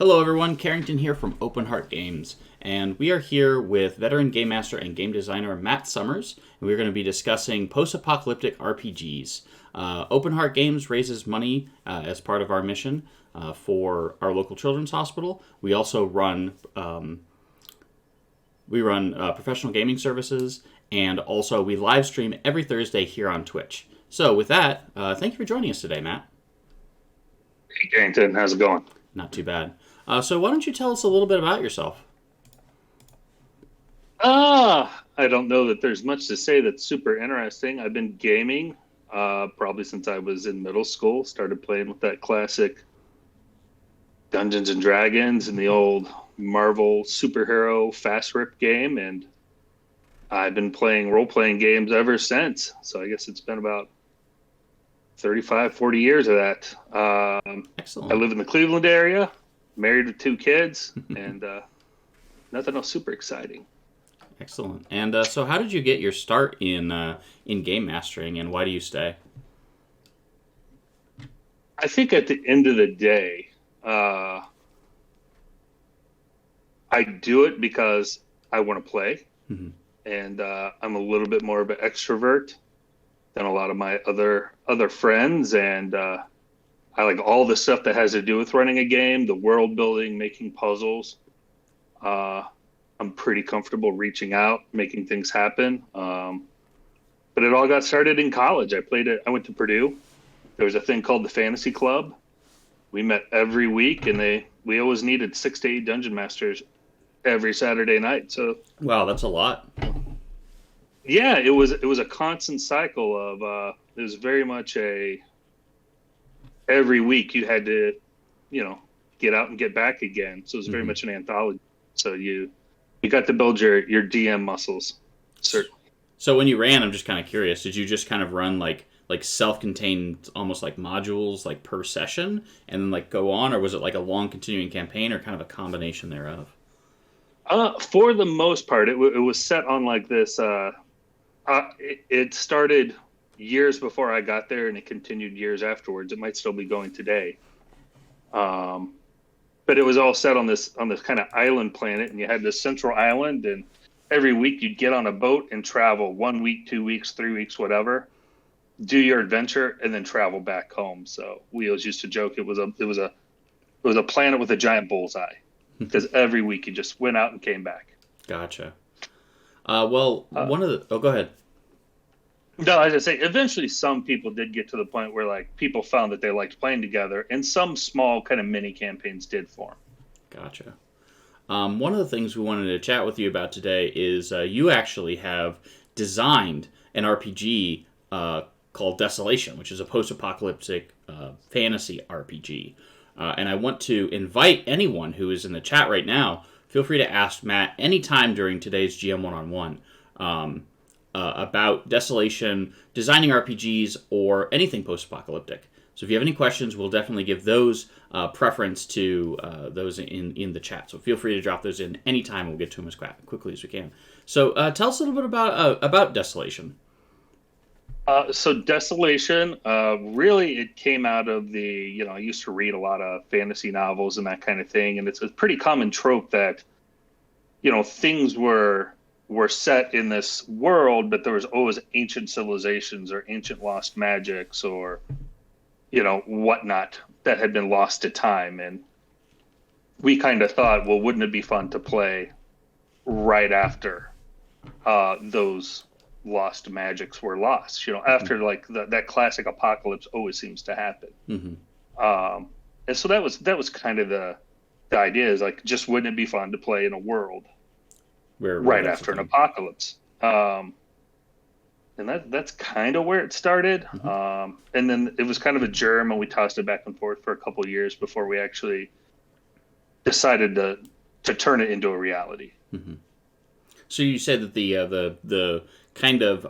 Hello everyone, Karington here from Open Heart Games, and we are here with veteran game master and game designer Matt Summers, and we're going to be discussing post-apocalyptic RPGs. Open Heart Games raises money as part of our mission for our local children's hospital. We also run professional gaming services, and also we live stream every Thursday here on Twitch. So with that, thank you for joining us today, Matt. Hey, Karington, how's it going? Not too bad. So why don't you tell us a little bit about yourself? I don't know that there's much to say that's super interesting. I've been gaming probably since I was in middle school. Started playing with that classic Dungeons and Dragons and the old Marvel superhero fast rip game, and I've been playing role-playing games ever since. So I guess it's been about 35, 40 years of that. Excellent. I live in the Cleveland area, married with 2 kids, and nothing else super exciting. Excellent. And so, how did you get your start in game mastering, and why do you stay? I think at the end of the day, I do it because I want to play, Mm-hmm. and I'm a little bit more of an extrovert than a lot of my other friends, and I like all the stuff that has to do with running a game, the world building, making puzzles. I'm pretty comfortable reaching out, making things happen. But it all got started in college. I went to Purdue. There was a thing called the Fantasy Club. We met every week, and we always needed 6 to 8 dungeon masters every Saturday night. So Wow, that's a lot. yeah, it was a constant cycle of it was very much every week you had to, get out and get back again. So it was very much an anthology. So you got to build your DM muscles. Certainly. So when you ran, I'm just kind of curious. Did you just kind of run like self-contained, almost like modules, like per session, and then like go on, or was it like a long continuing campaign, or kind of a combination thereof? For the most part, it was set on like this. It started years before I got there, and it continued years afterwards. It might still be going today. But it was all set on this kind of island planet, and you had this central island, and every week you'd get on a boat and travel 1 week, 2 weeks, 3 weeks, whatever, do your adventure, and then travel back home. So we always used to joke it was a planet with a giant bullseye, because every week you just went out and came back. Gotcha. Well, go ahead. No, as I say, eventually some people did get to the point where like people found that they liked playing together, and some small kind of mini campaigns did form. Gotcha. One of the things we wanted to chat with you about today is you actually have designed an RPG called Desolation, which is a post-apocalyptic fantasy RPG. And I want to invite anyone who is in the chat right now, feel free to ask Matt anytime during today's GM One-on-One about Desolation, designing RPGs, or anything post-apocalyptic. So if you have any questions, we'll definitely give those preference to those in the chat. So feel free to drop those in anytime. We'll get to them as quickly as we can. So tell us a little bit about Desolation. So Desolation, really it came out of I used to read a lot of fantasy novels and that kind of thing. And it's a pretty common trope that, things were set in this world, but there was always ancient civilizations or ancient lost magics or, whatnot that had been lost to time. And we kind of thought, well, wouldn't it be fun to play right after those lost magics were lost, after like that classic apocalypse always seems to happen. And so that was kind of the idea, is like, just wouldn't it be fun to play in a world Where right after an apocalypse? And that's kind of where it started. And then it was kind of a germ, and we tossed it back and forth for a couple of years before we actually decided to turn it into a reality. So you said that the kind of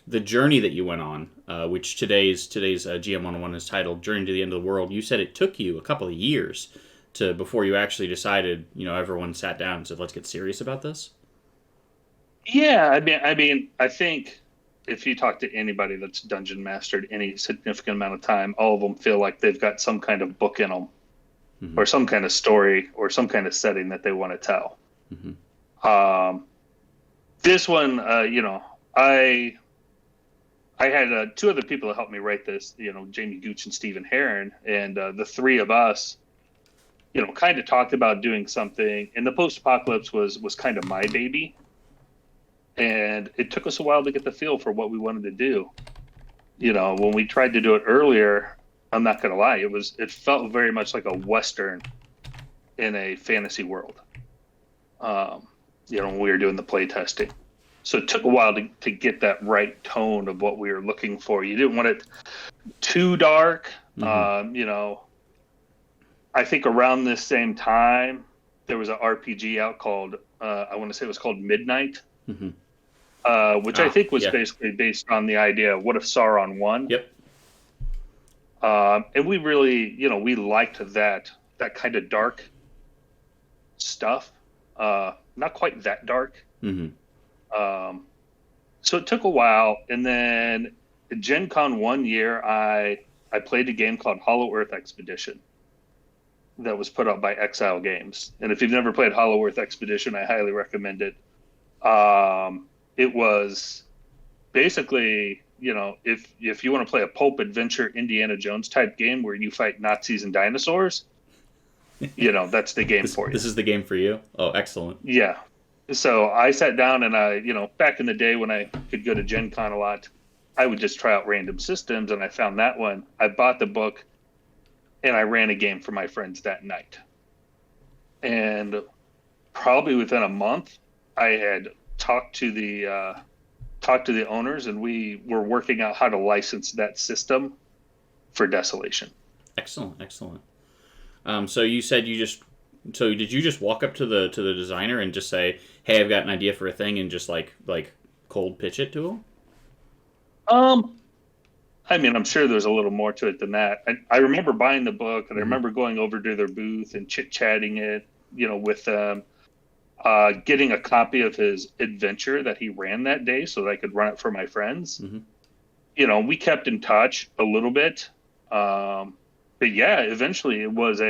the journey that you went on, which today's GM 101 is titled "Journey to the End of the World." You said it took you a couple of years before you actually decided. Everyone sat down and said, "Let's get serious about this." Yeah, I think if you talk to anybody that's dungeon mastered any significant amount of time, all of them feel like they've got some kind of book in them or some kind of story or some kind of setting that they want to tell. This one, I had two other people that helped me write this, Jamie Gooch and Stephen Heron, and the three of us, kind of talked about doing something. And the post-apocalypse was kind of my baby, and it took us a while to get the feel for what we wanted to do. When we tried to do it earlier, I'm not gonna lie, it felt very much like a Western in a fantasy world. When we were doing the play testing. So it took a while to get that right tone of what we were looking for. You didn't want it too dark. I think around this same time, there was an RPG out called, I want to say it was called Midnight, which I think was basically based on the idea of what if Sauron won? Yep. And we really, we liked that kind of dark stuff. Not quite that dark. So it took a while, and then at Gen Con one year, I played a game called Hollow Earth Expedition that was put out by Exile Games. And if you've never played Hollow Earth Expedition, I highly recommend it. It was basically, if you want to play a pulp adventure Indiana Jones type game where you fight Nazis and dinosaurs, that's the game for you. This is the game for you? Oh, excellent. Yeah. So I sat down and I, back in the day when I could go to Gen Con a lot, I would just try out random systems, and I found that one. I bought the book and I ran a game for my friends that night. And probably within a month, I had talked to the owners, and we were working out how to license that system for Desolation. Excellent. So you said so did you just walk up to the designer and just say, "Hey, I've got an idea for a thing," and just like cold pitch it to him? I'm sure there's a little more to it than that. I remember buying the book, and I remember going over to their booth and chit-chatting it, with them, getting a copy of his adventure that he ran that day so that I could run it for my friends. We kept in touch a little bit. But yeah, eventually it was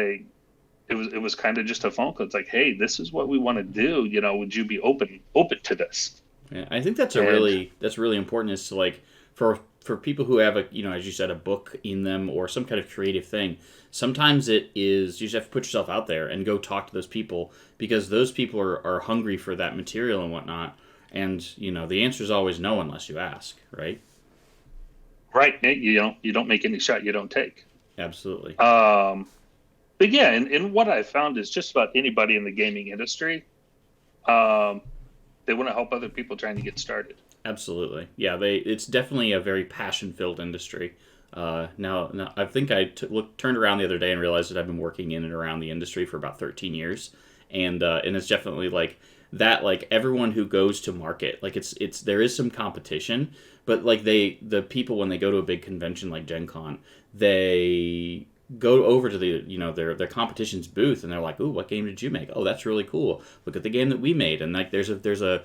kind of just a phone call. It's like, hey, this is what we want to do. Would you be open to this? Yeah, I think that's really important, is to for people who have as you said, a book in them or some kind of creative thing. Sometimes you just have to put yourself out there and go talk to those people, because those people are hungry for that material and whatnot. And the answer is always no unless you ask, right? Right. You don't make any shot you don't take. Absolutely. But yeah, and what I found is just about anybody in the gaming industry, they want to help other people trying to get started. Absolutely. Yeah, it's definitely a very passion-filled industry. Now, I think I turned around the other day and realized that I've been working in and around the industry for about 13 years, and it's definitely like that. Like, everyone who goes to market, like it's there is some competition, but like the people, when they go to a big convention like Gen Con, they go over to the their competition's booth, and they're like, "Ooh, what game did you make? Oh, that's really cool. Look at the game that we made." And like there's a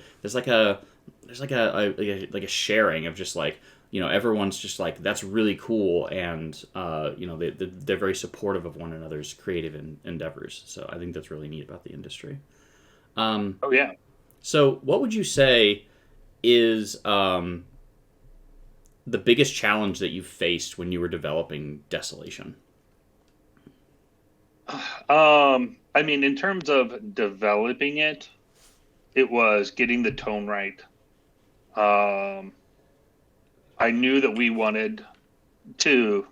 sharing of just like, everyone's just like, that's really cool, and they're very supportive of one another's creative endeavors. So I think that's really neat about the industry. Oh yeah. So what would you say is the biggest challenge that you faced when you were developing Desolation? In terms of developing it, it was getting the tone right. I knew that we wanted to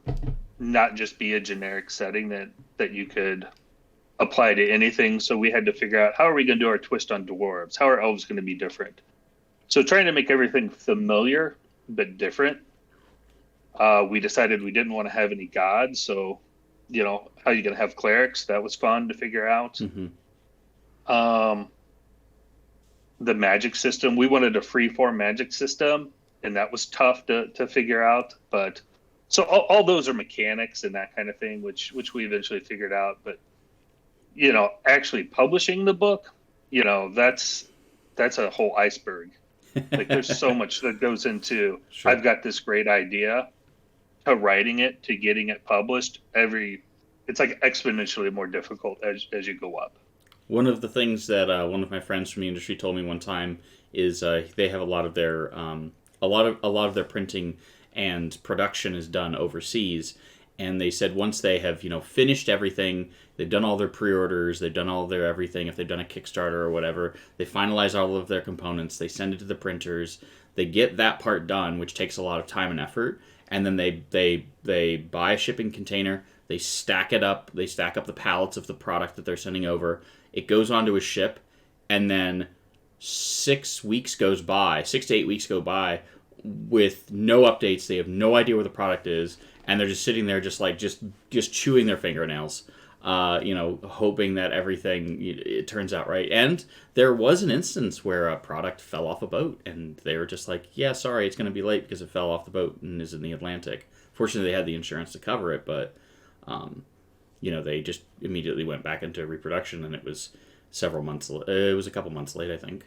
not just be a generic setting that you could apply to anything. So we had to figure out, how are we going to do our twist on dwarves? How are elves going to be different? So trying to make everything familiar but different. We decided we didn't want to have any gods. So, how are you going to have clerics? That was fun to figure out. The magic system, we wanted a free-form magic system, and that was tough to figure out. But so all those are mechanics and that kind of thing, which we eventually figured out. But actually publishing the book, that's a whole iceberg. Like, there's so much that goes into. Sure. I've got this great idea, to writing it, to getting it published. Every it's like exponentially more difficult as you go up. One of the things that one of my friends from the industry told me one time is they have a lot of their a lot of their printing and production is done overseas, and they said once they have finished everything, they've done all their pre-orders, they've done all their everything. If they've done a Kickstarter or whatever, they finalize all of their components, they send it to the printers, they get that part done, which takes a lot of time and effort, and then they buy a shipping container, they stack it up, they stack up the pallets of the product that they're sending over. It goes onto a ship, and then 6 to 8 weeks go by with no updates. They have no idea where the product is, and they're just sitting there, just chewing their fingernails, hoping that everything it turns out right. And there was an instance where a product fell off a boat, and they were just like, "Yeah, sorry, it's going to be late because it fell off the boat and is in the Atlantic." Fortunately, they had the insurance to cover it, but they just immediately went back into reproduction, and it was several months. It was a couple months late, I think.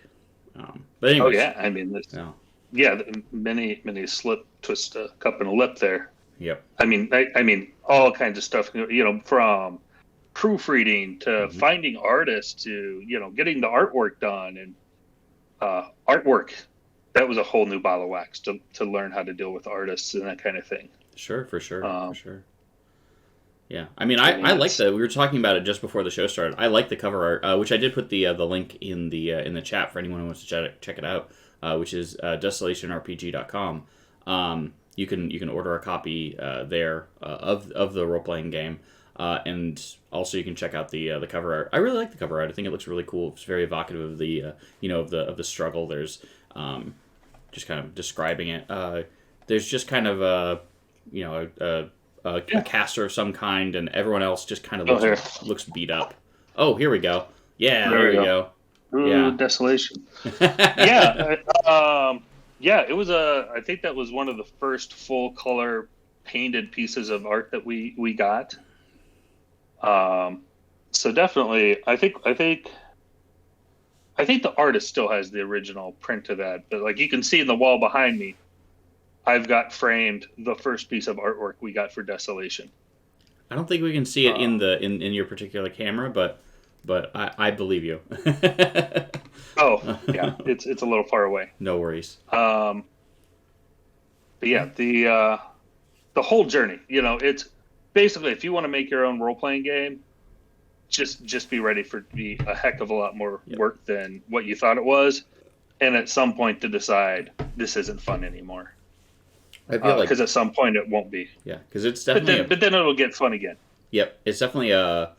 But anyways, oh yeah, I mean, many slip, twist, a cup, and a lip there. Yep. I mean, all kinds of stuff. From proofreading to finding artists to getting the artwork done, and artwork. That was a whole new bottle of wax to learn how to deal with artists and that kind of thing. Sure, for sure. Yeah, I mean, I like we were talking about it just before the show started. I like the cover art, which I did put the link in the chat for anyone who wants to check it out, which is desolationrpg.com. You can order a copy there of the role playing game, and also you can check out the cover art. I really like the cover art. I think it looks really cool. It's very evocative of the of the struggle. There's just kind of describing it. There's just kind of a caster of some kind, and everyone else just kind of looks beat up. Oh, here we go. Yeah, there we go. Ooh, yeah, Desolation. Yeah, it was I think that was one of the first full color painted pieces of art that we got. So definitely, I think the artist still has the original print of that, but like you can see in the wall behind me, I've got framed the first piece of artwork we got for Desolation. I don't think we can see it in your particular camera, but I believe you. Oh yeah, it's a little far away. No worries. But yeah, the whole journey. It's basically, if you want to make your own role playing game, just be ready for it to be a heck of a lot more work than what you thought it was, and at some point to decide this isn't fun anymore. I feel like because at some point it won't be. Yeah, because it's definitely. But then it'll get fun again. Yep, it's definitely a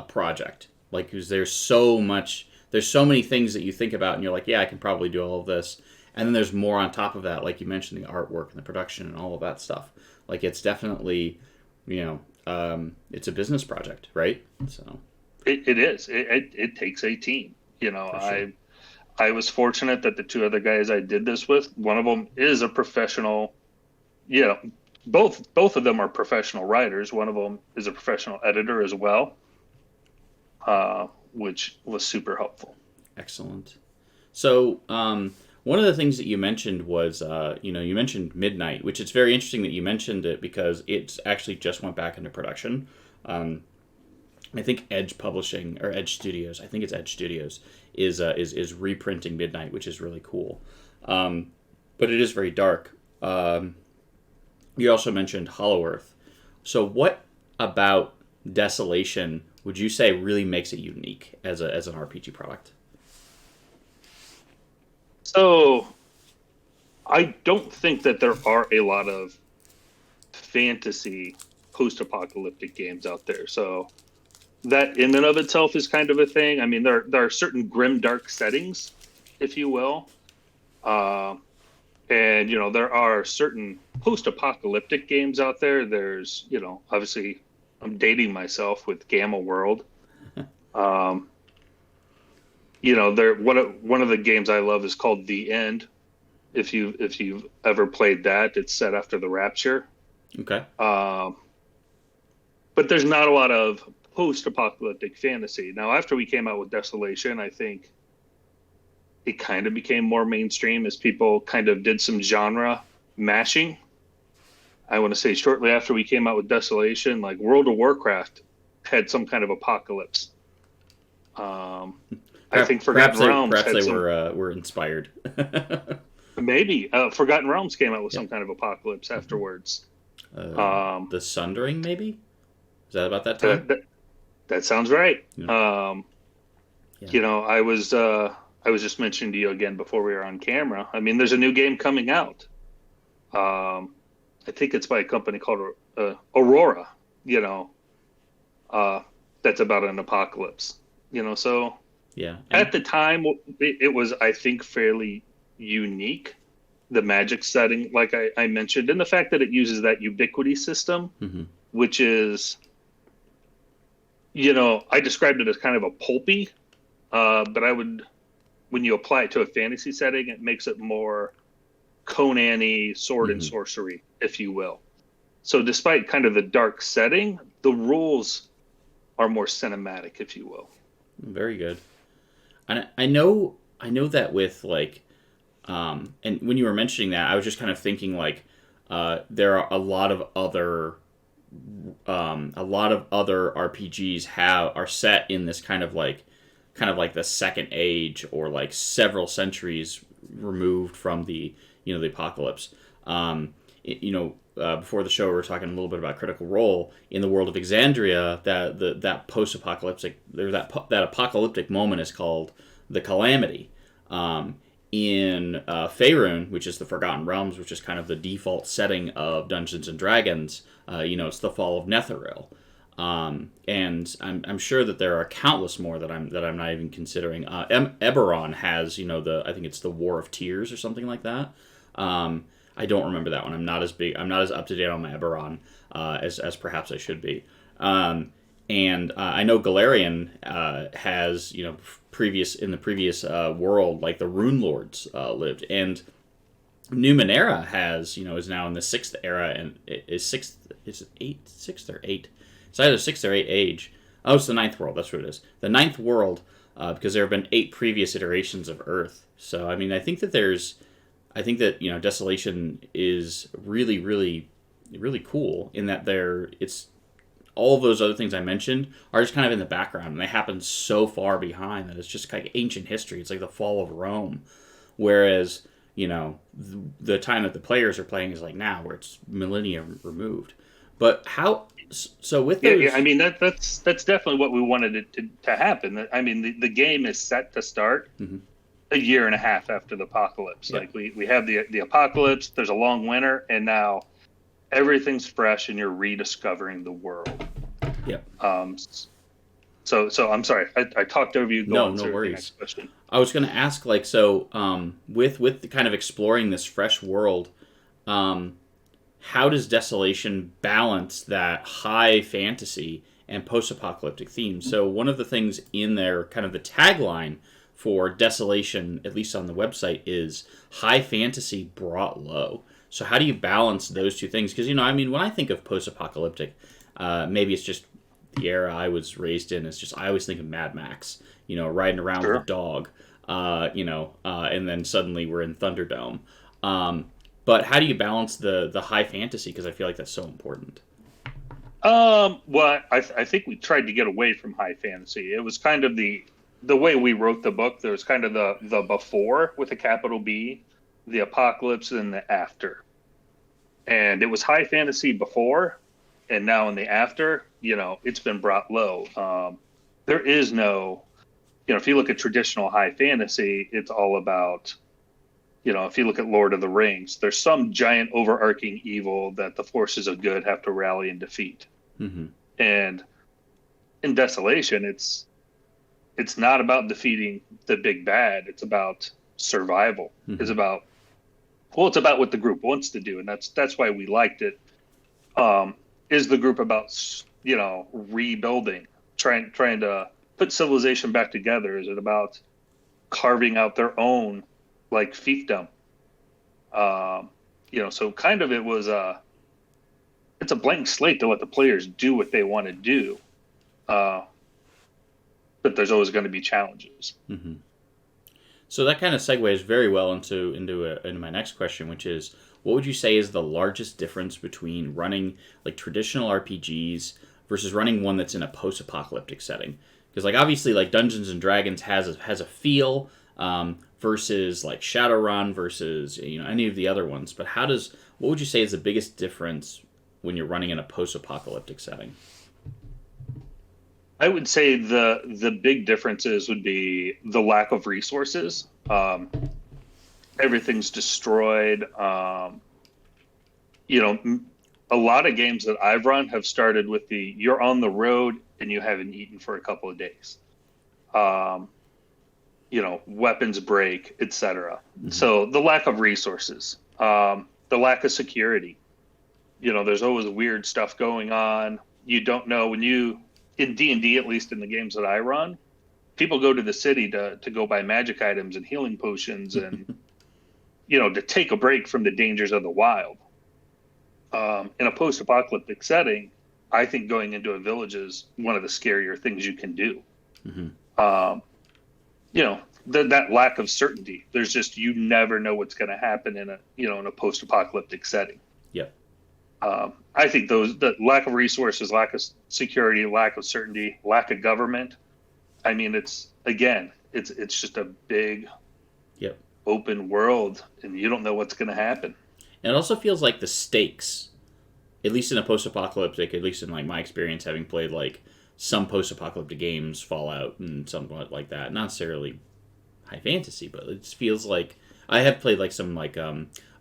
project. Like, because there's so many things that you think about, and you're like, yeah, I can probably do all of this, and then there's more on top of that, like you mentioned, the artwork and the production and all of that stuff. Like, it's definitely, it's a business project, right? So it is. It takes a team. Sure. I was fortunate that the two other guys I did this with, one of them is a professional. Both of them are professional writers. One of them is a professional editor as well, which was super helpful. Excellent. So one of the things that you mentioned was, you mentioned Midnight, which it's very interesting that you mentioned it because it's actually just went back into production. I think Edge Publishing or Edge Studios, I think it's Edge Studios, is reprinting Midnight, which is really cool. But it is very dark. You also mentioned Hollow Earth. So what about Desolation would you say really makes it unique as an RPG product? So I don't think that there are a lot of fantasy post-apocalyptic games out there. So that in and of itself is kind of a thing. I mean, there are certain grim, dark settings, if you will. And, there are certain post-apocalyptic games out there. There's, obviously I'm dating myself with Gamma World. One of the games I love is called The End. If you've ever played that, it's set after the Rapture. Okay. But there's not a lot of post-apocalyptic fantasy. Now, after we came out with Desolation, I think it kind of became more mainstream as people kind of did some genre mashing. I want to say shortly after we came out with Desolation, like World of Warcraft had some kind of apocalypse. I think Forgotten Realms perhaps had they some. were inspired. Maybe Forgotten Realms came out with some kind of apocalypse afterwards. The Sundering, maybe? Is that about that That, time? that, that sounds right. Yeah. Yeah. You know, I was just mentioning to you again before we were on camera. I mean, there's a new game coming out. I think it's by a company called Aurora. You know, that's about an apocalypse. You know, so Yeah. at the time, it was, I think, fairly unique. The magic setting, like I mentioned, and the fact that it uses that ubiquity system, Mm-hmm. which is, you know, I described it as kind of a pulpy, but I would, when you apply it to a fantasy setting, it makes it more Conan-y sword and Mm-hmm. sorcery, if you will. So despite kind of the dark setting, the rules are more cinematic, if you will. Very good. And I know that with like, and when you were mentioning that, I was just kind of thinking like, there are a lot of other RPGs are set in this kind of like the second age or like several centuries removed from the apocalypse. Before the show, we were talking a little bit about Critical Role in the world of Exandria. That post-apocalyptic, that apocalyptic moment is called the Calamity. In Faerun, which is the Forgotten Realms, which is kind of the default setting of Dungeons and Dragons, it's the fall of Netheril. And I'm sure that there are countless more that I'm not even considering. Eberron has I think it's the War of Tears or something like that. I don't remember that one. I'm not as up to date on my Eberron as perhaps I should be. And I know Galarian has in the previous world, like the Rune Lords lived, and Numenera is now in the sixth era, and sixth or eight. It's either sixth or eight age. Oh, it's the ninth world. That's what it is. The ninth world, because there have been 8 previous iterations of Earth. So I mean, I think that Desolation is really, really, really cool in that it's all of those other things I mentioned are just kind of in the background, and they happen so far behind that it's just like ancient history. It's like the fall of Rome, whereas the time that the players are playing is like now, where it's millennia removed. But how? So with those, Yeah, I mean that's definitely what we wanted it to happen. I mean the game is set to start a year and a half after the apocalypse. Yeah. Like we have the apocalypse. There's a long winter, and now everything's fresh, and you're rediscovering the world. Yeah. So I'm sorry, I talked over you. No worries. Next question. I was going to ask, like, with the kind of exploring this fresh world, how does Desolation balance that high fantasy and post-apocalyptic themes? So one of the things in there, kind of the tagline for Desolation, at least on the website, is high fantasy brought low. So how do you balance those two things? Because, when I think of post-apocalyptic, maybe it's just the era I was raised in. It's just, I always think of Mad Max, riding around with a dog, and then suddenly we're in Thunderdome. But how do you balance the high fantasy? Because I feel like that's so important. Well, I think we tried to get away from high fantasy. It was kind of the way we wrote the book. There was kind of the before with a capital B, the apocalypse, and the after. And it was high fantasy before, and now in the after, it's been brought low. There is no, if you look at traditional high fantasy, it's all about, if you look at Lord of the Rings, there's some giant overarching evil that the forces of good have to rally and defeat. Mm-hmm. And in Desolation, it's not about defeating the big bad. It's about survival. Mm-hmm. It's about what the group wants to do, and that's why we liked it. Is the group about rebuilding, trying to put civilization back together? Is it about carving out their own like fiefdom? So kind of it was it's a blank slate to let the players do what they want to do. But there's always going to be challenges. Mm-hmm. So that kind of segues very well into my next question, which is, what would you say is the largest difference between running like traditional RPGs versus running one that's in a post-apocalyptic setting? Because like obviously like Dungeons and Dragons has a feel versus like Shadowrun versus any of the other ones. But what would you say is the biggest difference when you're running in a post-apocalyptic setting? I would say the big differences would be the lack of resources. Everything's destroyed. A lot of games that I've run have started with you're on the road and you haven't eaten for a couple of days. Weapons break, etc. Mm-hmm. So the lack of resources, the lack of security. There's always weird stuff going on. You don't know in D&D, at least in the games that I run, people go to the city to go buy magic items and healing potions and, to take a break from the dangers of the wild. In a post-apocalyptic setting, I think going into a village is one of the scarier things you can do. Mm-hmm. That lack of certainty. There's just, you never know what's going to happen in a post-apocalyptic setting. Yep. I think the lack of resources, lack of security, lack of certainty, lack of government. I mean, it's just a big, open world, and you don't know what's going to happen. And it also feels like the stakes, at least in a post-apocalyptic, at least in like my experience, having played like some post-apocalyptic games, Fallout and something like that, not necessarily high fantasy, but it feels like I have played like some like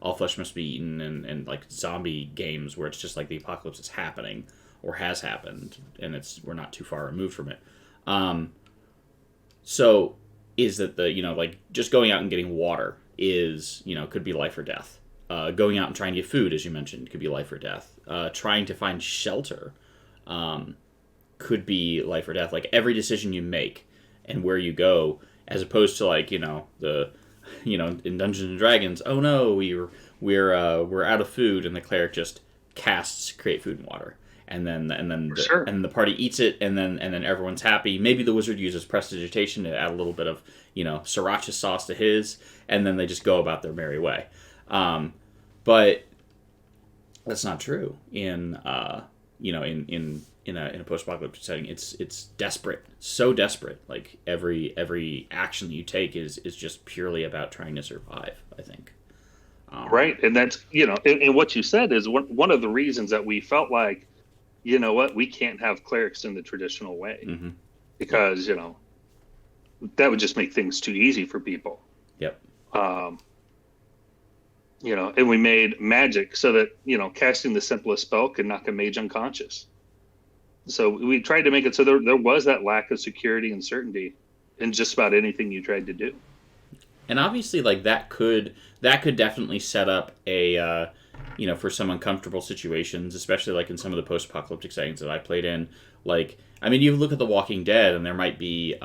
All Flesh Must Be Eaten and like zombie games where it's just like the apocalypse is happening or has happened, and we're not too far removed from it. So is that like just going out and getting water is could be life or death. Going out and trying to get food, as you mentioned, could be life or death. Trying to find shelter could be life or death. Like every decision you make and where you go, as opposed to like in Dungeons and Dragons, oh no, we're out of food, and the cleric just casts create food and water, and then the party eats it, and then everyone's happy. Maybe the wizard uses prestidigitation to add a little bit of sriracha sauce to his, and then they just go about their merry way. But that's not true in a post-apocalyptic setting. It's desperate, so desperate. Like every action that you take is just purely about trying to survive, I think. Right, and that's and what you said is one of the reasons that we felt like, we can't have clerics in the traditional way, mm-hmm. because that would just make things too easy for people. Yep. And we made magic so that, casting the simplest spell could knock a mage unconscious. So we tried to make it so there was that lack of security and certainty in just about anything you tried to do. And obviously, like that could definitely set up a, for some uncomfortable situations, especially like in some of the post-apocalyptic settings that I played in. Like, I mean, you look at The Walking Dead, and there might be,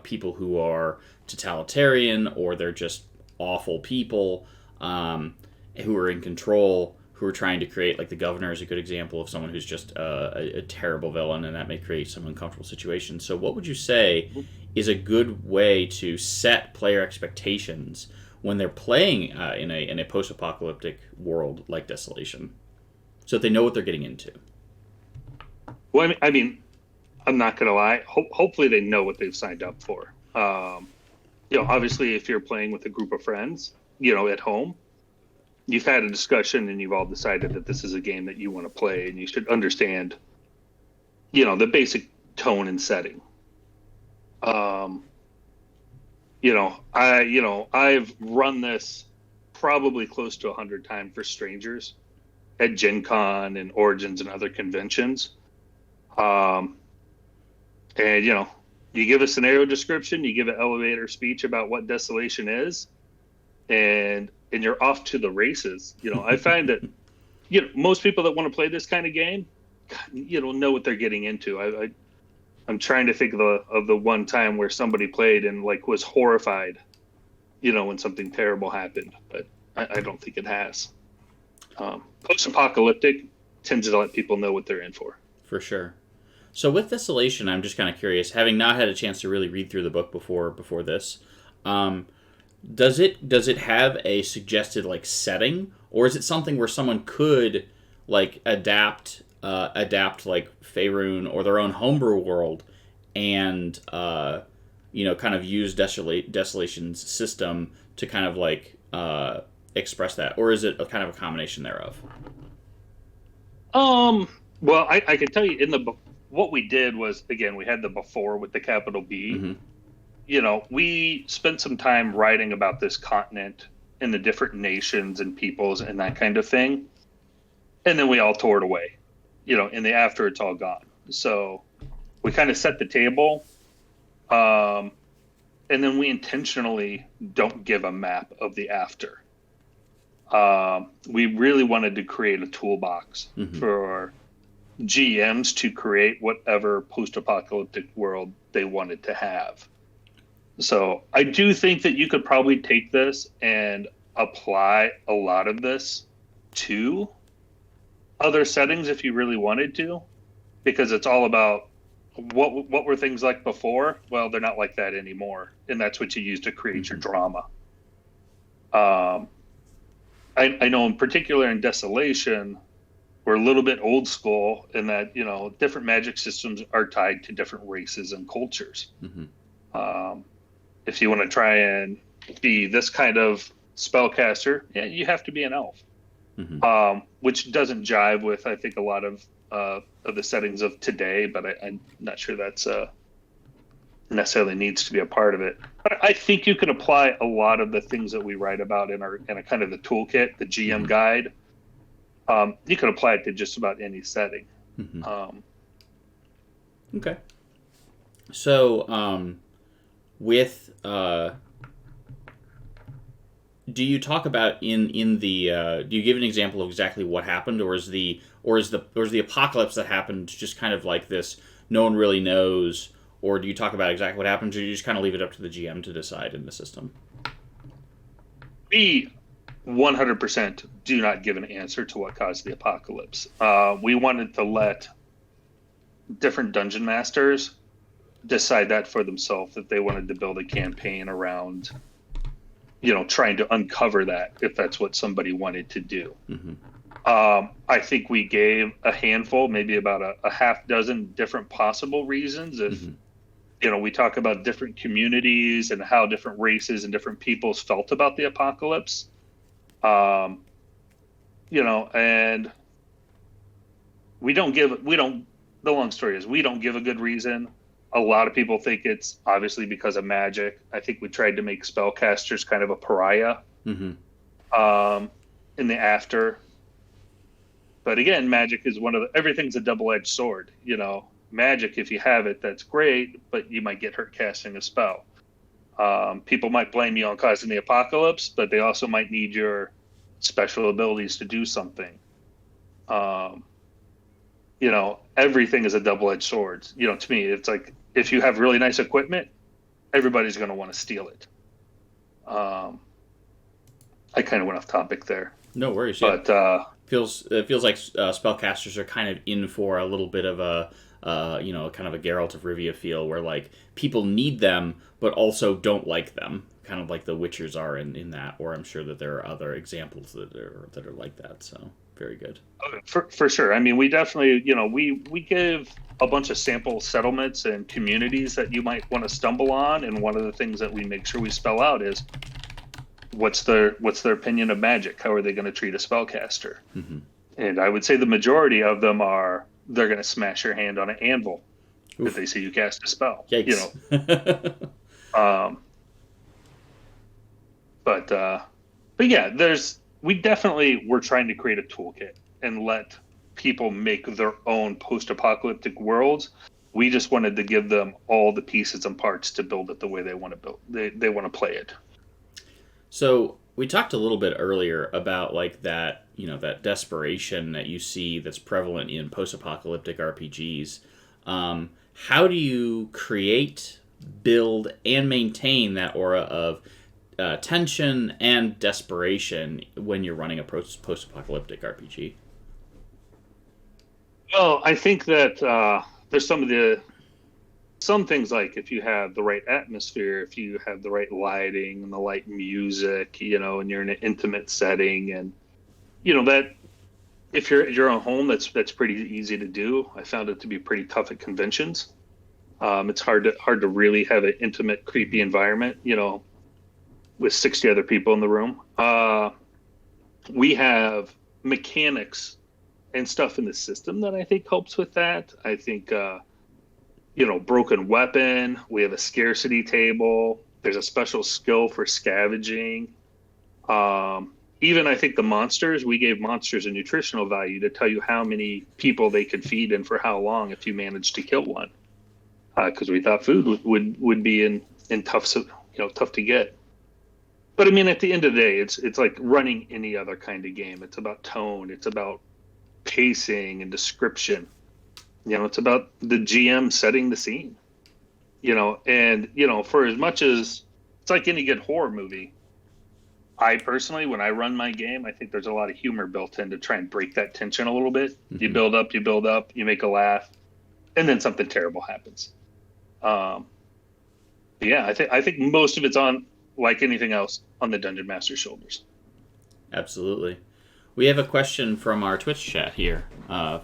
people who are totalitarian, or they're just awful people, who are in control, who are trying to create, like the governor is a good example of someone who's just a terrible villain, and that may create some uncomfortable situations. So what would you say is a good way to set player expectations when they're playing in a post-apocalyptic world like Desolation, so that they know what they're getting into? Well, I mean, I'm not going to lie. Hopefully they know what they've signed up for. Obviously, if you're playing with a group of friends, at home, you've had a discussion and you've all decided that this is a game that you want to play, and you should understand, the basic tone and setting. I've run this probably close to 100 times for strangers at Gen Con and Origins and other conventions. And you give a scenario description, you give an elevator speech about what Desolation is, and you're off to the races. I find that most people that want to play this kind of game, know what they're getting into. I'm trying to think of the one time where somebody played and was horrified, when something terrible happened, but I don't think it has. Post-apocalyptic tends to let people know what they're in for. For sure. So with Desolation, I'm just kind of curious, having not had a chance to really read through the book before this, does it have a suggested setting, or is it something where someone could adapt adapt like Faerun or their own homebrew world and kind of use Desolation's system to kind of like express that, or is it a kind of a combination thereof? Well, I can tell you what we did was, again, we had the before with the capital B. Mm-hmm. We spent some time writing about this continent and the different nations and peoples and that kind of thing. And then we all tore it away, in the after it's all gone. So we kind of set the table. And then we intentionally don't give a map of the after. We really wanted to create a toolbox for GMs to create whatever post-apocalyptic world they wanted to have. So I do think that you could probably take this and apply a lot of this to other settings if you really wanted to, because it's all about what were things like before. Well, they're not like that anymore, and that's what you use to create your drama. I know in particular in Desolation, we're a little bit old school in that, different magic systems are tied to different races and cultures. If you want to try and be this kind of spellcaster, you have to be an elf, which doesn't jive with, I think, a lot of the settings of today, but I'm not sure that's necessarily needs to be a part of it. But I think you can apply a lot of the things that we write about in a kind of the toolkit, the GM guide. You can apply it to just about any setting. Okay. So, with do you talk about in the do you give an example of exactly what happened, or is the apocalypse that happened just kind of like this, no one really knows, or do you talk about exactly what happened, or do you just kind of leave it up to the GM to decide in the system? We 100% do not give an answer to what caused the apocalypse. We wanted to let different dungeon masters decide that for themselves, if they wanted to build a campaign around, trying to uncover that, if that's what somebody wanted to do. I think we gave a handful, maybe about a half dozen different possible reasons. If, we talk about different communities and how different races and different peoples felt about the apocalypse. And the long story is we don't give a good reason. A lot of people think it's obviously because of magic. I think we tried to make spellcasters kind of a pariah in the after. But again, magic is everything's a double-edged sword. Magic, if you have it, that's great, but you might get hurt casting a spell. People might blame you on causing the apocalypse, but they also might need your special abilities to do something. Everything is a double-edged sword. To me, it's like, if you have really nice equipment, everybody's going to want to steal it. I kind of went off topic there. No worries. But it feels like spellcasters are kind of in for a little bit of a kind of a Geralt of Rivia feel, where like people need them but also don't like them, kind of like the Witchers are in that. Or I'm sure that there are other examples that are like that. So very good. For sure. I mean, we definitely, we give a bunch of sample settlements and communities that you might want to stumble on, and one of the things that we make sure we spell out is what's their opinion of magic? How are they going to treat a spellcaster? And I would say the majority of them they're going to smash your hand on an anvil if they see you cast a spell. Yikes. But yeah, we definitely were trying to create a toolkit and let people make their own post-apocalyptic worlds. We just wanted to give them all the pieces and parts to build it the way they want to build. They want to play it. So we talked a little bit earlier about like that, that desperation that you see that's prevalent in post-apocalyptic RPGs. How do you create, build, and maintain that aura of tension and desperation when you're running a post-apocalyptic RPG? Well, I think that there's some things, like if you have the right atmosphere, if you have the right lighting and the right music, and you're in an intimate setting, and that if you're at your own home, that's pretty easy to do. I found it to be pretty tough at conventions. It's hard to really have an intimate, creepy environment, with 60 other people in the room. We have mechanics and stuff in the system that I think helps with that. I think, broken weapon. We have a scarcity table. There's a special skill for scavenging. Even I think the monsters, we gave monsters a nutritional value to tell you how many people they could feed and for how long if you managed to kill one. Because we thought food would be in tough, tough to get. But I mean, at the end of the day, it's like running any other kind of game. It's about tone. It's about pacing and description. It's about the GM setting the scene. And for as much as it's like any good horror movie, I personally, when I run my game, I think there's a lot of humor built in to try and break that tension a little bit. Mm-hmm. You build up, you make a laugh, and then something terrible happens. Yeah, I think most of it's on, like anything else, on the Dungeon Master's shoulders. Absolutely. We have a question from our Twitch chat here,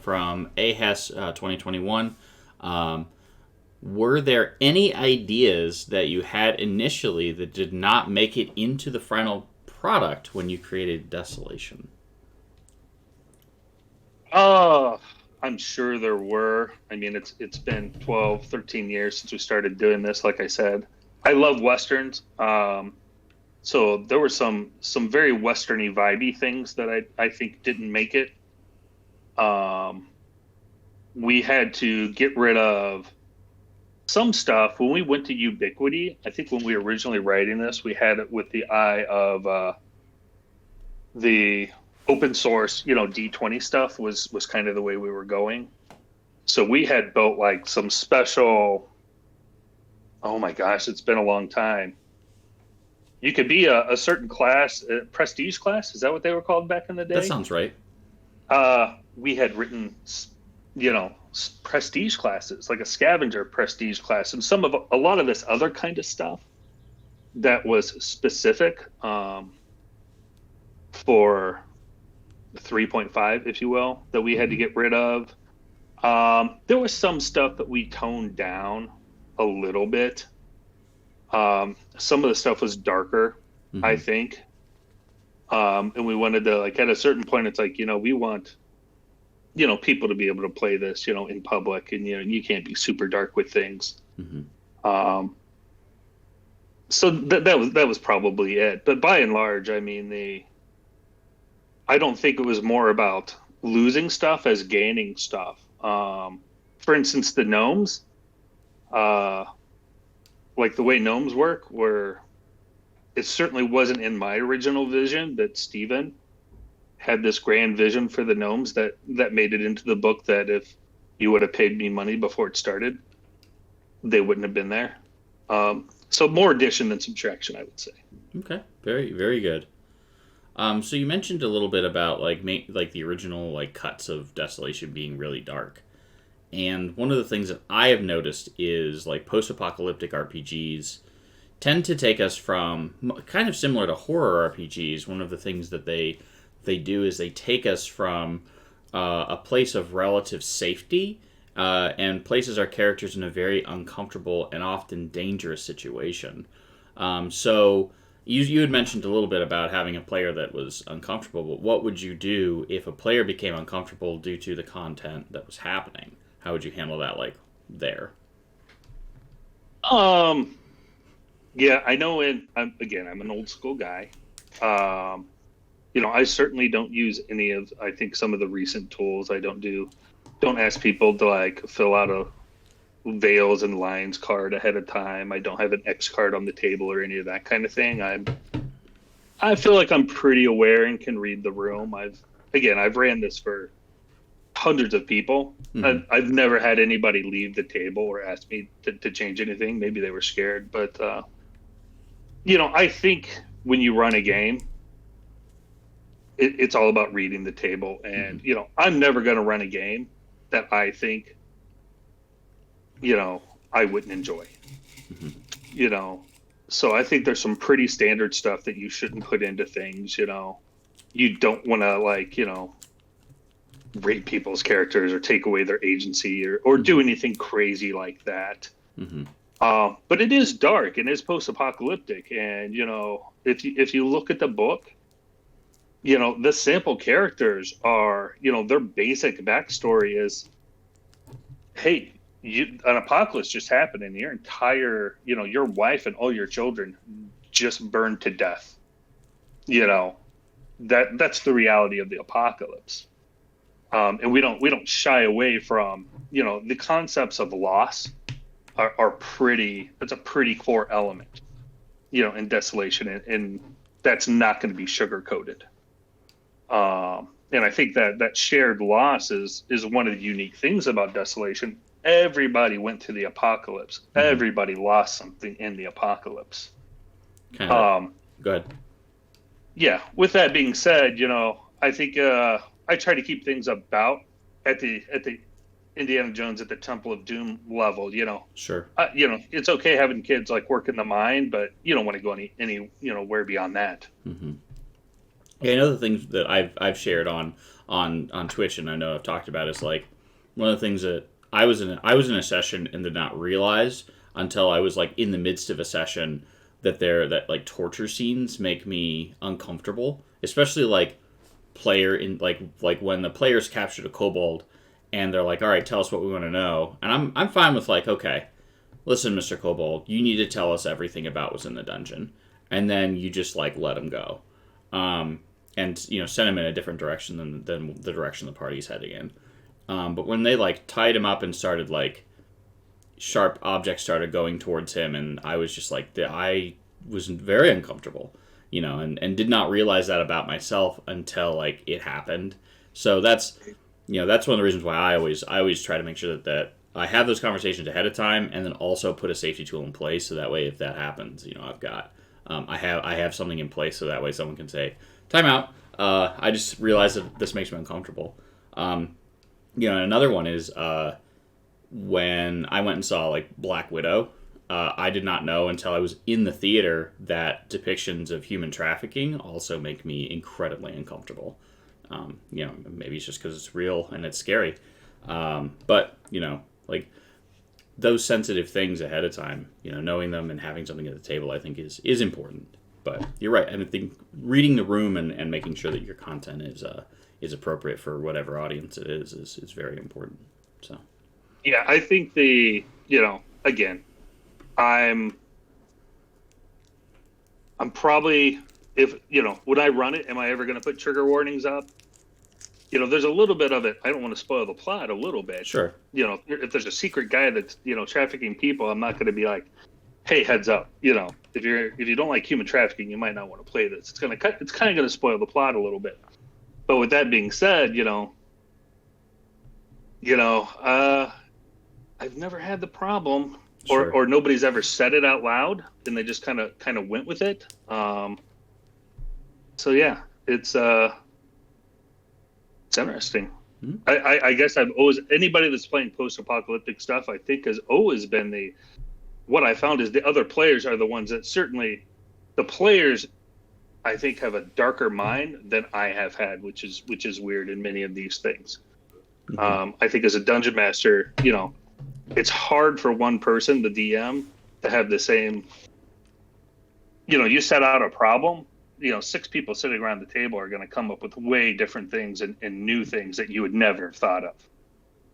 from AHES 2021. Were there any ideas that you had initially that did not make it into the final product when you created Desolation? I'm sure there were. I mean, it's been 12, 13 years since we started doing this, like I said. I love Westerns. So there were some very Western-y, vibey things that I think didn't make it. We had to get rid of some stuff. When we went to Ubiquity, I think when we were originally writing this, we had it with the eye of the open source, D20 stuff was kind of the way we were going. So we had built like some special, oh my gosh, it's been a long time. You could be a certain class, a prestige class. Is that what they were called back in the day? That sounds right. We had written, prestige classes, like a scavenger prestige class, and a lot of this other kind of stuff that was specific for 3.5, if you will, that we had to get rid of. There was some stuff that we toned down a little bit. Some of the stuff was darker, mm-hmm. I think. And we wanted to, like, at a certain point, it's like, we want, people to be able to play this, in public, and, you can't be super dark with things. Mm-hmm. So that was probably it. But by and large, I mean, I don't think it was more about losing stuff as gaining stuff. For instance, the gnomes, like the way gnomes work, where it certainly wasn't in my original vision, that Steven had this grand vision for the gnomes that made it into the book, that if you would have paid me money before it started, they wouldn't have been there. So more addition than subtraction, I would say. Okay, very, very good. So you mentioned a little bit about like the original cuts of Desolation being really dark. And one of the things that I have noticed is post-apocalyptic RPGs tend to take us from, kind of similar to horror RPGs, one of the things that they do is they take us from a place of relative safety and places our characters in a very uncomfortable and often dangerous situation. So you had mentioned a little bit about having a player that was uncomfortable, but what would you do if a player became uncomfortable due to the content that was happening? How would you handle that, there? Yeah, I know. I'm an old school guy. I certainly don't use any of, I think, some of the recent tools. I don't ask people to fill out a Veils and Lines card ahead of time. I don't have an X card on the table or any of that kind of thing. I feel like I'm pretty aware and can read the room. I've ran this for hundreds of people. Mm-hmm. I've never had anybody leave the table or ask me to change anything. Maybe they were scared, but I think when you run a game, it's all about reading the table. And mm-hmm. I'm never going to run a game that I think I wouldn't enjoy. Mm-hmm. So I think there's some pretty standard stuff that you shouldn't put into things. You don't want to rape people's characters or take away their agency or do anything crazy like that. Mm-hmm. But it is dark and it's post-apocalyptic, and if you look at the book, the sample characters are, their basic backstory is, hey, an apocalypse just happened and your entire, your wife and all your children just burned to death. That's the reality of the apocalypse. And we don't shy away from, the concepts of loss are pretty, that's a pretty core element, in Desolation, and that's not going to be sugar coated. And I think that shared loss is one of the unique things about Desolation. Everybody went through the apocalypse. Mm-hmm. Everybody lost something in the apocalypse. Kind of. Go ahead. Yeah. With that being said, I think I try to keep things about at the Indiana Jones at the Temple of Doom level. Sure. It's okay having kids like work in the mine, but you don't want to go any where beyond that. Mm-hmm. Yeah, another thing that I've shared on Twitch, and I know I've talked about, is like one of the things that I was in a session and did not realize until I was like in the midst of a session that like torture scenes make me uncomfortable, especially like like when the players captured a kobold and they're like, all right, tell us what we want to know, and I'm fine with like, okay, listen, Mr. Kobold, you need to tell us everything about what's in the dungeon, and then you just like let them go. And send him in a different direction than the direction the party's heading in. But when they like tied him up and started like sharp objects started going towards him, and I was just like, I was very uncomfortable, and did not realize that about myself until like it happened. So that's one of the reasons why I always try to make sure that I have those conversations ahead of time, and then also put a safety tool in place so that way if that happens, I've got I have something in place so that way someone can say, time out. I just realized that this makes me uncomfortable. And another one is when I went and saw like Black Widow. I did not know until I was in the theater that depictions of human trafficking also make me incredibly uncomfortable. Maybe it's just because it's real and it's scary. But like those sensitive things ahead of time, knowing them and having something at the table, I think is important. But you're right. I think reading the room and making sure that your content is appropriate for whatever audience it is very important. So, yeah, I think again, I'm probably, if when I run it, am I ever going to put trigger warnings up? There's a little bit of it. I don't want to spoil the plot a little bit. Sure. If there's a secret guy that's trafficking people, I'm not going to be like, hey, heads up. If you don't like human trafficking, you might not want to play this. It's kind of going to spoil the plot a little bit. But with that being said, I've never had the problem, or nobody's ever said it out loud, and they just kind of went with it. So yeah, it's interesting. Mm-hmm. I guess I've always, anybody that's playing post-apocalyptic stuff, I think has always been what I found is the other players are the ones that certainly, the players I think have a darker mind than I have had, which is weird in many of these things. Mm-hmm. I think as a dungeon master, it's hard for one person, the DM, to have the same, you set out a problem, 6 people sitting around the table are going to come up with way different things and new things that you would never have thought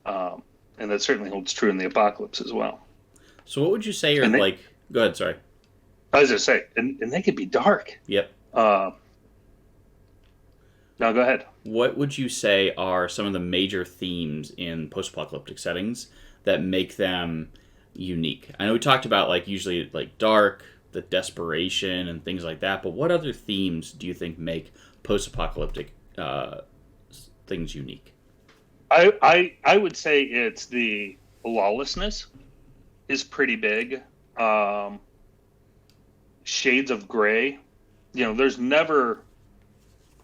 of. And that certainly holds true in the apocalypse as well. So what would you say are go ahead, sorry. I was going to say, and they could be dark. Yep. No, go ahead. What would you say are some of the major themes in post-apocalyptic settings that make them unique? I know we talked about like usually like dark, the desperation and things like that, but what other themes do you think make post-apocalyptic things unique? I would say it's the lawlessness is pretty big. Shades of gray. There's never,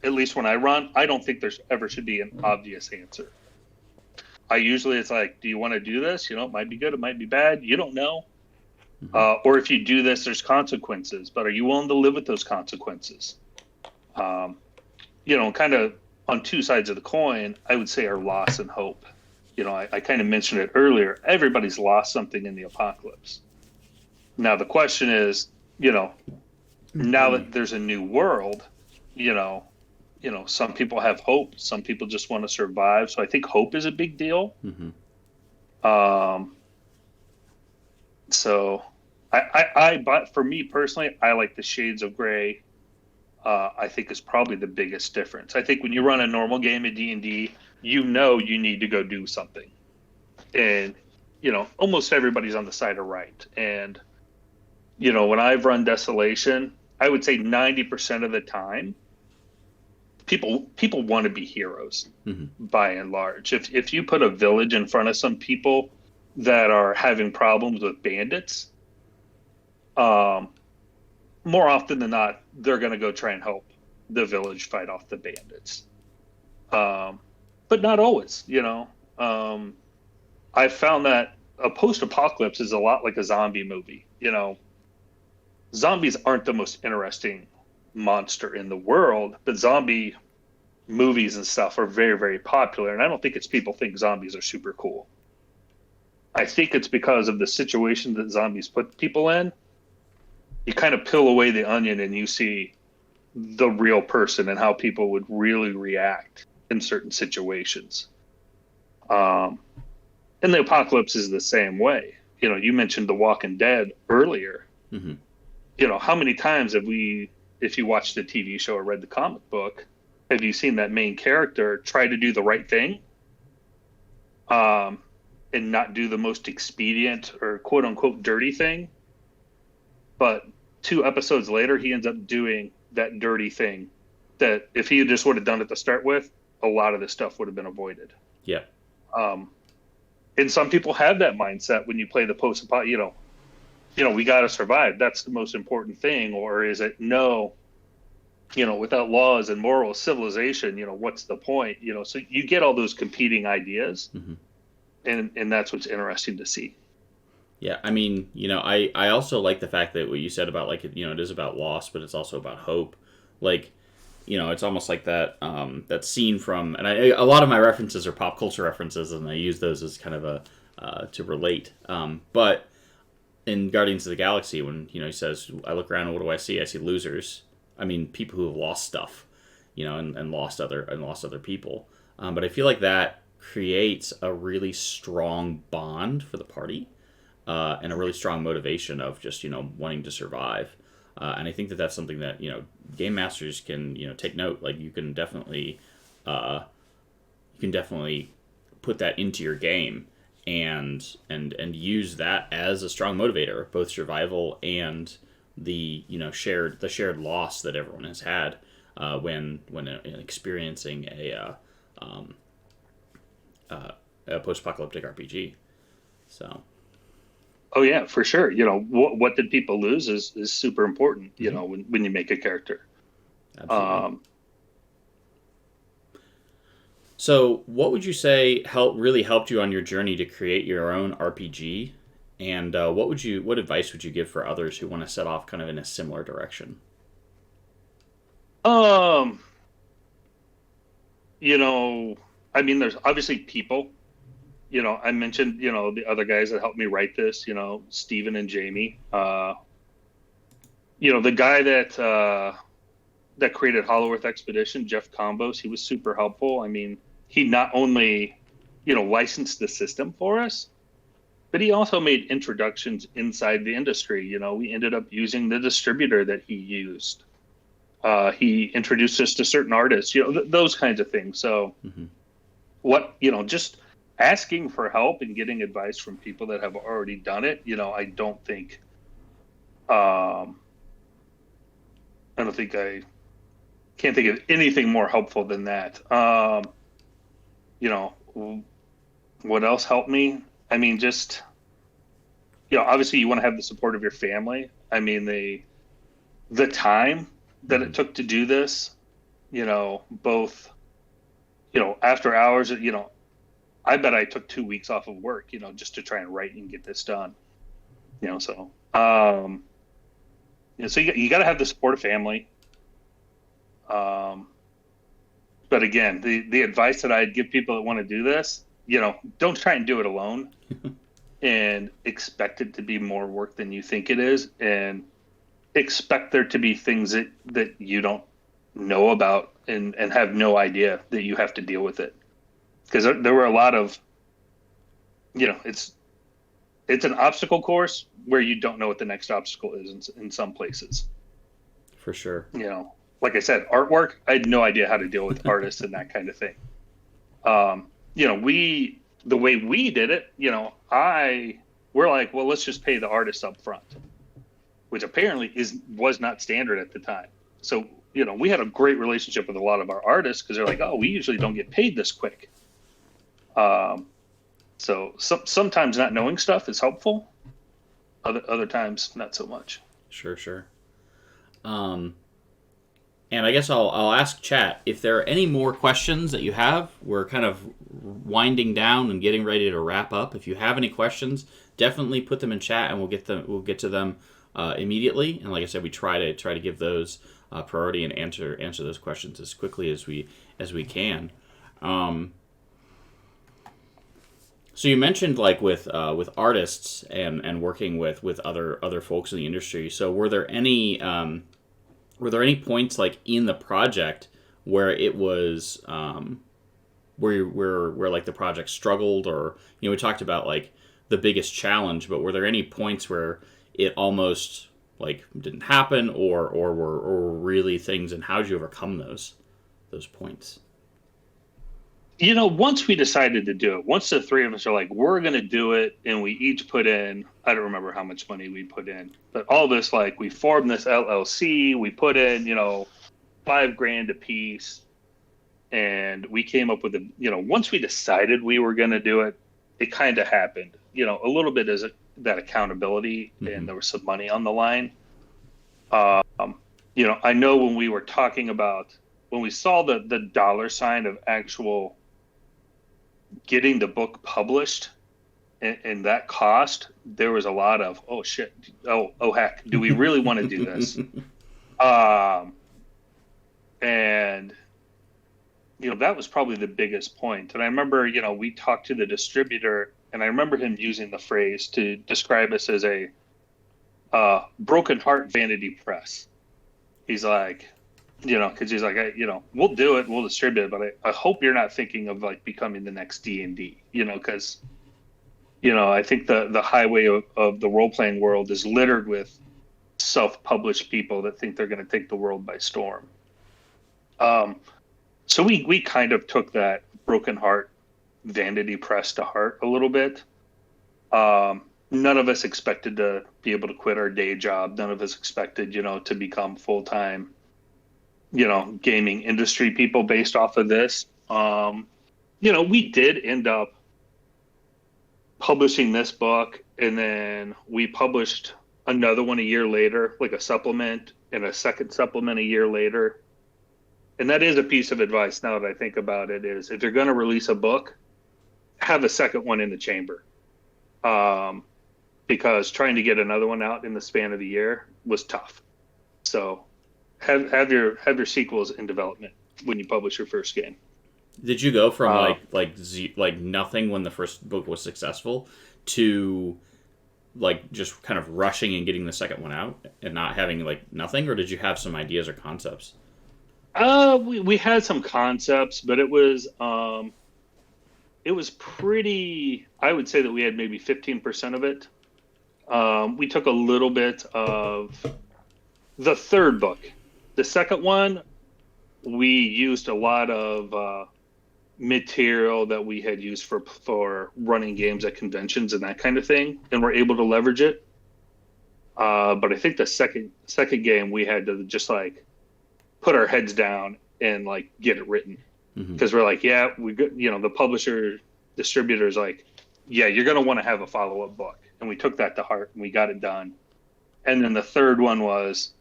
at least when I run, I don't think there's ever should be an obvious answer. It's like, do you want to do this? It might be good, it might be bad. You don't know. Mm-hmm. Or if you do this, there's consequences. But are you willing to live with those consequences? Kind of on two sides of the coin, I would say, are loss and hope. I kind of mentioned it earlier. Everybody's lost something in the apocalypse. Now the question is, now that there's a new world, you know, some people have hope, some people just want to survive. So I think hope is a big deal. So but for me personally, I like the shades of gray. I think is probably the biggest difference. I think when you run a normal game of D&D, you need to go do something, and almost everybody's on the side of right. And when I've run Desolation, I would say 90% of the time, people want to be heroes by and large. If you put a village in front of some people that are having problems with bandits, more often than not, they're going to go try and help the village fight off the bandits. But not always, I found that a post-apocalypse is a lot like a zombie movie. Zombies aren't the most interesting monster in the world, but zombie movies and stuff are very, very popular. And I don't think it's people think zombies are super cool. I think it's because of the situation that zombies put people in. You kind of peel away the onion and you see the real person and how people would really react in certain situations. And the apocalypse is the same way. You mentioned The Walking Dead earlier. How many times have if you watched the TV show or read the comic book, have you seen that main character try to do the right thing and not do the most expedient or quote unquote dirty thing? But 2 episodes later, he ends up doing that dirty thing that if he just would have done it to start with, a lot of this stuff would have been avoided. Yeah. And some people have that mindset when you play the post-apocalyptic, we got to survive. That's the most important thing. Or is it, no, without laws and morals, civilization, what's the point? So you get all those competing ideas, and that's what's interesting to see. Yeah, I mean, I also like the fact that what you said about, like, it is about loss, but it's also about hope. Like, it's almost like that that scene from, and a lot of my references are pop culture references, and I use those as kind of a to relate. But in Guardians of the Galaxy, when he says, "I look around and what do I see? I see losers." I mean, people who have lost stuff, and lost other people. But I feel like that creates a really strong bond for the party. And a really strong motivation of just wanting to survive, and I think that that's something that game masters can take note. Like you can definitely put that into your game and use that as a strong motivator, both survival and the shared loss that everyone has had when experiencing a post-apocalyptic RPG. So. Oh yeah, for sure. What did people lose is super important. When you make a character. Absolutely. So, what would you say really helped you on your journey to create your own RPG, and what advice would you give for others who want to set off kind of in a similar direction? I mean, there's obviously people. I mentioned, the other guys that helped me write this, Steven and Jamie. The guy that created Hollow Earth Expedition, Jeff Combos, he was super helpful. I mean, he not only, licensed the system for us, but he also made introductions inside the industry. We ended up using the distributor that he used. He introduced us to certain artists, those kinds of things. So just asking for help and getting advice from people that have already done it, I don't think, I can't think of anything more helpful than that. What else helped me? I mean, just, obviously you want to have the support of your family. I mean, the time that it took to do this, both, after hours, I bet I took 2 weeks off of work, just to try and write and get this done. So you got to have the support of family. But again, the advice that I'd give people that want to do this, don't try and do it alone and expect it to be more work than you think it is, and expect there to be things that you don't know about and have no idea that you have to deal with it. Because there were a lot of, it's an obstacle course where you don't know what the next obstacle is in some places. For sure. Like I said, artwork, I had no idea how to deal with artists and that kind of thing. The way we did it, we're like, well, let's just pay the artist up front, which apparently was not standard at the time. So, we had a great relationship with a lot of our artists because they're like, oh, we usually don't get paid this quick. So sometimes not knowing stuff is helpful. Other times, not so much. Sure. And I guess I'll ask chat if there are any more questions that you have. We're kind of winding down and getting ready to wrap up. If you have any questions, definitely put them in chat, and we'll get to them immediately. And like I said, we try to give those priority and answer those questions as quickly as we can. So you mentioned like with artists and working with other folks in the industry. So were there any points like in the project where it was where like the project struggled, or we talked about like the biggest challenge, but were there any points where it almost like didn't happen, or were really things, and how did you overcome those points? Once we decided to do it, once the three of us are like, we're going to do it, and we each put in, I don't remember how much money we put in, but all this, like, we formed this LLC, we put in, $5,000 a piece, and we came up with once we decided we were going to do it, it kind of happened, a little bit as that accountability, and there was some money on the line. I know when we were talking about, when we saw the dollar sign of actual getting the book published and that cost, there was a lot of, oh shit, oh heck, do we really want to do this? And that was probably the biggest point. And I remember, we talked to the distributor, and I remember him using the phrase to describe us as a broken heart vanity press. He's like, because he's like, we'll do it, we'll distribute it, but I hope you're not thinking of like becoming the next D&D, because, I think the highway of the role-playing world is littered with self-published people that think they're going to take the world by storm. So we kind of took that broken heart vanity press to heart a little bit. None of us expected to be able to quit our day job. None of us expected, to become full-time gaming industry people based off of this. We did end up publishing this book, and then we published another one a year later, like a supplement, and a second supplement a year later. And that is a piece of advice now that I think about it, is if you're going to release a book, have a second one in the chamber. Because trying to get another one out in the span of the year was tough. So have your sequels in development when you publish your first game. Did you go from like nothing when the first book was successful to like just kind of rushing and getting the second one out and not having like nothing, or did you have some ideas or concepts? We had some concepts, but it was pretty, I would say that we had maybe 15% of it. We took a little bit of the third book. The second one, we used a lot of material that we had used for running games at conventions and that kind of thing, and we're able to leverage it. But I think the second game, we had to just like put our heads down and like get it written, because we're like, yeah, the publisher distributor's like, yeah, you're going to want to have a follow-up book. And we took that to heart and we got it done. And then the third one was,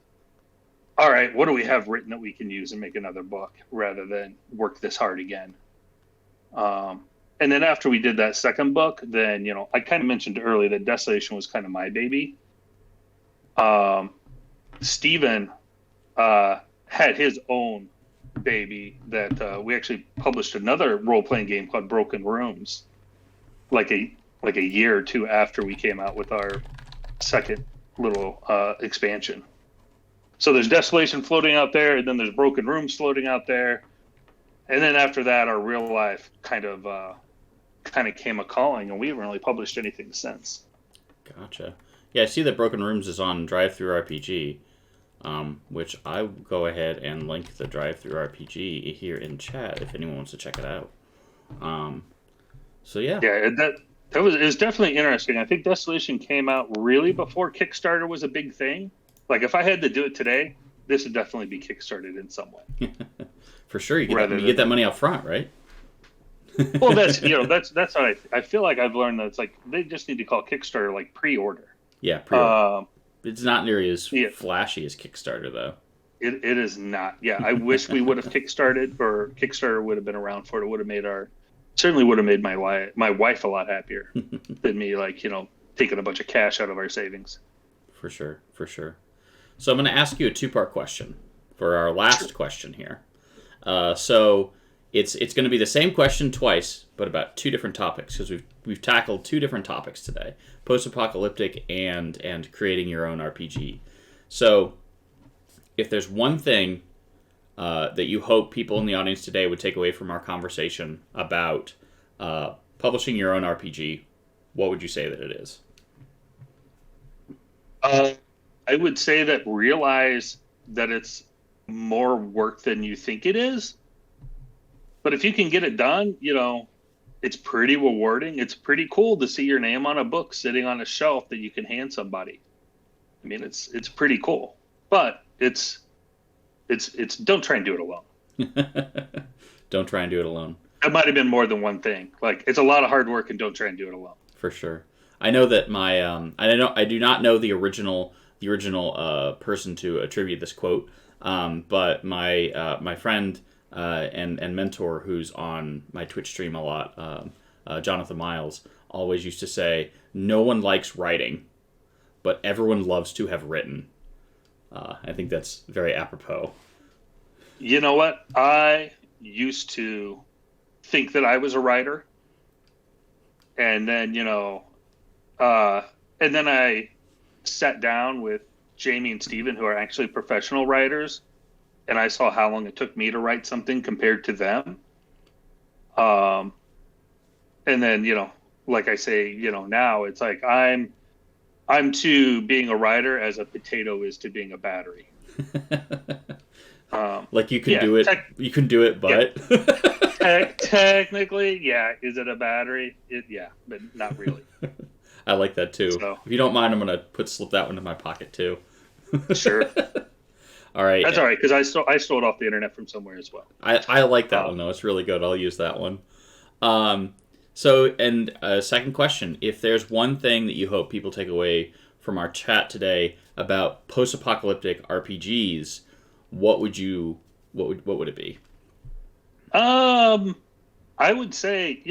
all right, what do we have written that we can use and make another book rather than work this hard again? And then after we did that second book, then, I kind of mentioned earlier that Desolation was kind of my baby. Steven had his own baby that we actually published another role-playing game called Broken Rooms, like a year or two after we came out with our second little expansion. So there's Desolation floating out there, and then there's Broken Rooms floating out there, and then after that, our real life kind of came a calling, and we haven't really published anything since. Gotcha. Yeah, I see that Broken Rooms is on Drive-Thru RPG, which I will go ahead and link the Drive-Thru RPG here in chat if anyone wants to check it out. So yeah. Yeah, it was definitely interesting. I think Desolation came out really before Kickstarter was a big thing. Like, if I had to do it today, this would definitely be Kickstarted in some way. For sure, you get that money up front, right? Well, that's what I feel like I've learned that it's like they just need to call Kickstarter like pre-order. Yeah, pre-order. It's not nearly as flashy as Kickstarter, though. It is not. Yeah, I wish we would have Kickstarted, or Kickstarter would have been around for it. It would have made certainly would have made my wife a lot happier than me, taking a bunch of cash out of our savings. For sure. So I'm going to ask you a two-part question for our last question here. So it's going to be the same question twice, but about two different topics, because we've tackled two different topics today: post-apocalyptic and creating your own RPG. So if there's one thing that you hope people in the audience today would take away from our conversation about publishing your own RPG, what would you say that it is? I would say that realize that it's more work than you think it is. But if you can get it done, it's pretty rewarding. It's pretty cool to see your name on a book sitting on a shelf that you can hand somebody. I mean, it's pretty cool. But it's don't try and do it alone. Don't try and do it alone. It might have been more than one thing. Like, it's a lot of hard work, and don't try and do it alone. For sure. I know that I do not know the original person to attribute this quote, but my friend and mentor, who's on my Twitch stream a lot, Jonathan Miles, always used to say, "No one likes writing, but everyone loves to have written." I think that's very apropos. You know what? I used to think that I was a writer, and then I sat down with Jamie and Steven, who are actually professional writers, and I saw how long it took me to write something compared to them. And then, like I say, now it's like I'm to being a writer as a potato is to being a battery. Like you can do it. You can do it, but technically, yeah. Is it a battery? But not really. I like that too. So, if you don't mind, I'm gonna slip that one in my pocket too. Sure. All right. That's all right, because I stole it off the internet from somewhere as well. I like that one though. It's really good. I'll use that one. Second question: if there's one thing that you hope people take away from our chat today about post-apocalyptic RPGs, what would it be? I would say,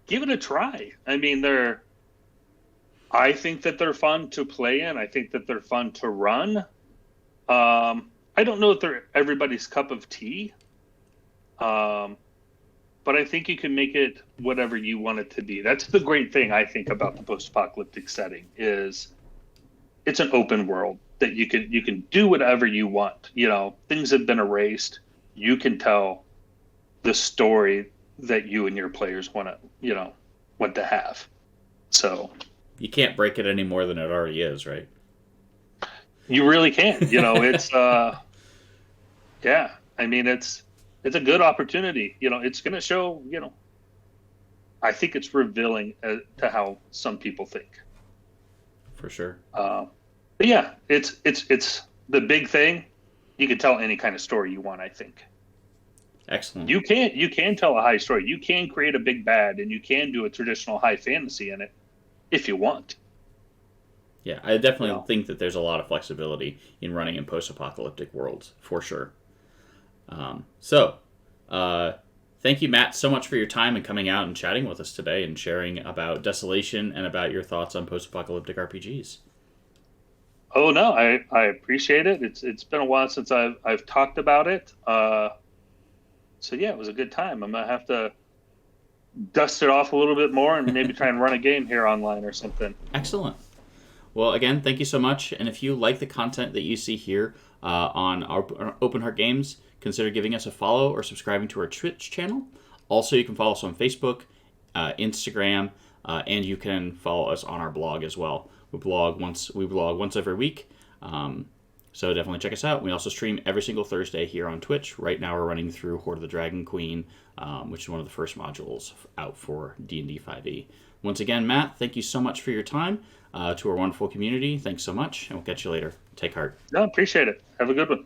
give it a try. I mean, I think that they're fun to play in. I think that they're fun to run. I don't know if they're everybody's cup of tea. But I think you can make it whatever you want it to be. That's the great thing, I think, about the post-apocalyptic setting is it's an open world that you can do whatever you want. Things have been erased. You can tell the story that you and your players want to have. So you can't break it any more than it already is, right? You really can't. It's yeah. I mean, it's a good opportunity. It's going to show. I think it's revealing to how some people think. For sure. But yeah, it's the big thing. You can tell any kind of story you want, I think. Excellent. You can tell a high story. You can create a big bad, and you can do a traditional high fantasy in it if you want. Yeah, I definitely think that there's a lot of flexibility in running in post-apocalyptic worlds, for sure. Thank you, Matt, so much for your time and coming out and chatting with us today and sharing about Desolation and about your thoughts on post-apocalyptic RPGs. Oh no, I appreciate it. It's been a while since I've talked about it. So yeah, it was a good time. I'm gonna have to dust it off a little bit more and maybe try and run a game here online or something. Excellent. Well, again, thank you so much. And if you like the content that you see here on our Open Heart Games, consider giving us a follow or subscribing to our Twitch channel. Also, you can follow us on Facebook, Instagram, and you can follow us on our blog as well. We blog once every week. So definitely check us out. We also stream every single Thursday here on Twitch. Right now we're running through Horde of the Dragon Queen, which is one of the first modules out for D&D 5e. Once again, Matt, thank you so much for your time. To our wonderful community, thanks so much, and we'll catch you later. Take heart. No, appreciate it. Have a good one.